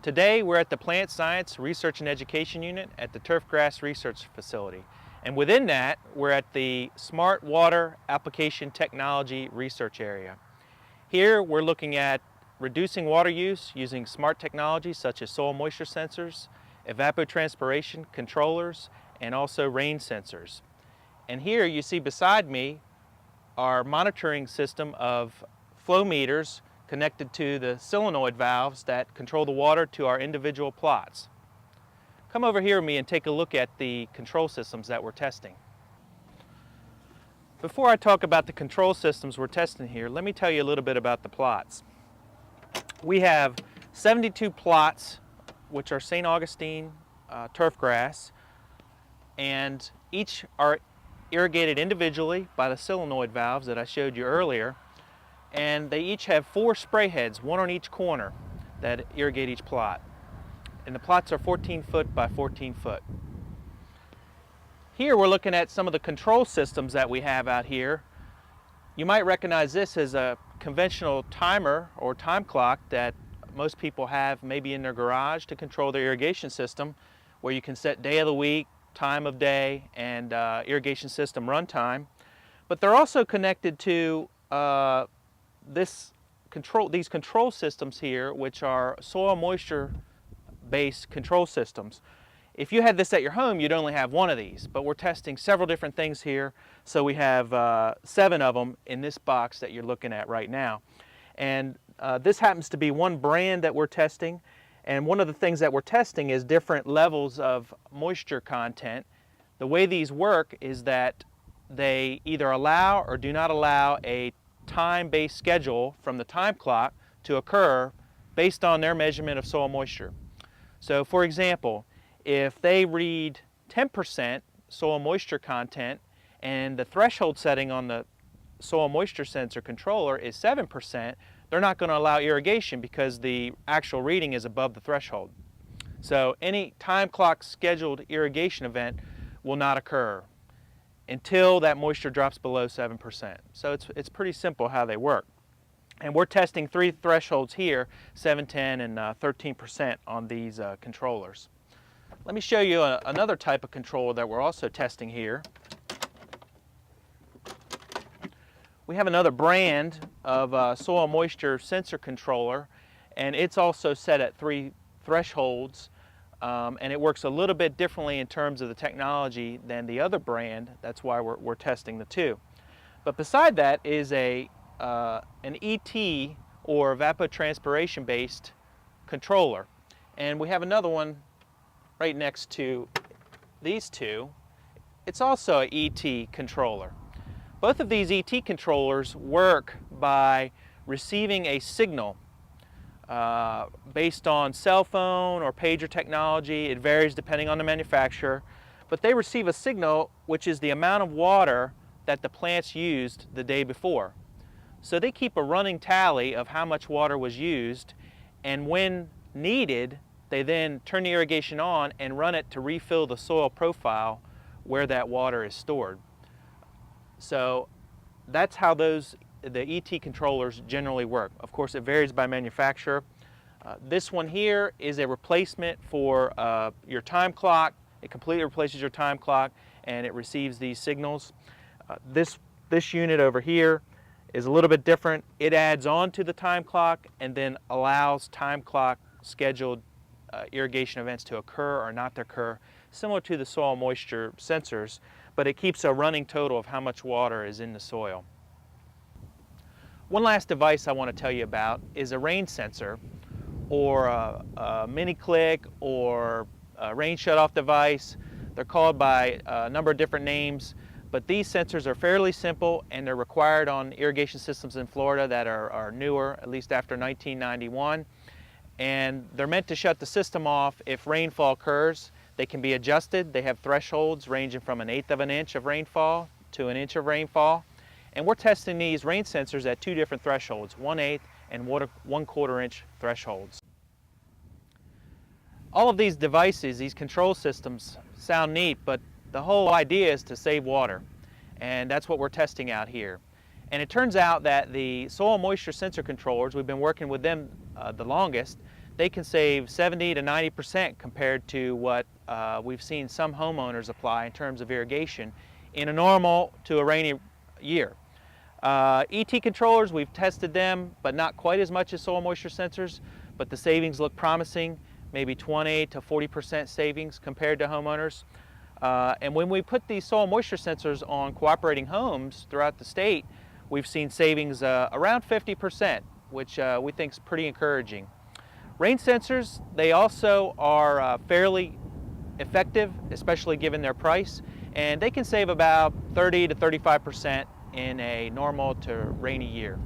Today we're at the Plant Science Research and Education Unit at the Turfgrass Research Facility. And within that, we're at the Smart Water Application Technology Research Area. Here we're looking at reducing water use using smart technologies such as soil moisture sensors, evapotranspiration controllers, and also rain sensors. And here you see beside me our monitoring system of flow meters connected to the solenoid valves that control the water to our individual plots. Come over here with me and take a look at the control systems that we're testing. Before I talk about the control systems we're testing here, let me tell you a little bit about the plots. We have 72 plots which are St. Augustine turfgrass, and each are irrigated individually by the solenoid valves that I showed you earlier. And they each have 4 spray heads, one on each corner, that irrigate each plot. And the plots are 14 foot by 14 foot. Here we're looking at some of the control systems that we have out here. You might recognize this as a conventional timer or time clock that most people have maybe in their garage to control their irrigation system, where you can set day of the week, time of day, and irrigation system runtime. But they're also connected to these control systems here, which are soil moisture based control systems. If you had this at your home, you'd only have one of these, but we're testing several different things here. So we have 7 of them in this box that you're looking at right now. And this happens to be one brand that we're testing. And one of the things that we're testing is different levels of moisture content. The way these work is that they either allow or do not allow a time-based schedule from the time clock to occur based on their measurement of soil moisture. So for example, if they read 10% soil moisture content and the threshold setting on the soil moisture sensor controller is 7%, they're not going to allow irrigation because the actual reading is above the threshold. So any time clock scheduled irrigation event will not occur until that moisture drops below 7%. So it's pretty simple how they work. And we're testing 3 thresholds here, 7, 10, and 13% on these controllers. Let me show you another type of controller that we're also testing here. We have another brand of soil moisture sensor controller, and it's also set at 3 thresholds. And it works a little bit differently in terms of the technology than the other brand. That's why we're testing the 2. But beside that is an ET or evapotranspiration based controller. And we have another one right next to these 2. It's also an ET controller. Both of these ET controllers work by receiving a signal based on cell phone or pager technology. It varies depending on the manufacturer, but they receive a signal which is the amount of water that the plants used the day before. So they keep a running tally of how much water was used, and when needed, they then turn the irrigation on and run it to refill the soil profile where that water is stored. So that's how the ET controllers generally work. Of course, it varies by manufacturer. This one here is a replacement for your time clock. It completely replaces your time clock, and it receives these signals. This unit over here is a little bit different. It adds on to the time clock and then allows time clock scheduled irrigation events to occur or not to occur, similar to the soil moisture sensors, but it keeps a running total of how much water is in the soil. One last device I want to tell you about is a rain sensor, or a mini click, or a rain shutoff device. They're called by a number of different names, but these sensors are fairly simple, and they're required on irrigation systems in Florida that are newer, at least after 1991. And they're meant to shut the system off if rainfall occurs. They can be adjusted. They have thresholds ranging from 1/8 of an inch of rainfall to 1 inch of rainfall. And we're testing these rain sensors at 2 different thresholds, 1/8 and 1/4 inch thresholds. All of these devices, these control systems, sound neat, but the whole idea is to save water. And that's what we're testing out here. And it turns out that the soil moisture sensor controllers, we've been working with them the longest, they can save 70 to 90% compared to what we've seen some homeowners apply in terms of irrigation in a normal to a rainy year. ET controllers, we've tested them, but not quite as much as soil moisture sensors, but the savings look promising, maybe 20 to 40% savings compared to homeowners. And when we put these soil moisture sensors on cooperating homes throughout the state, we've seen savings around 50%, which we think is pretty encouraging. Rain sensors, they also are fairly effective, especially given their price, and they can save about 30 to 35% in a normal to rainy year.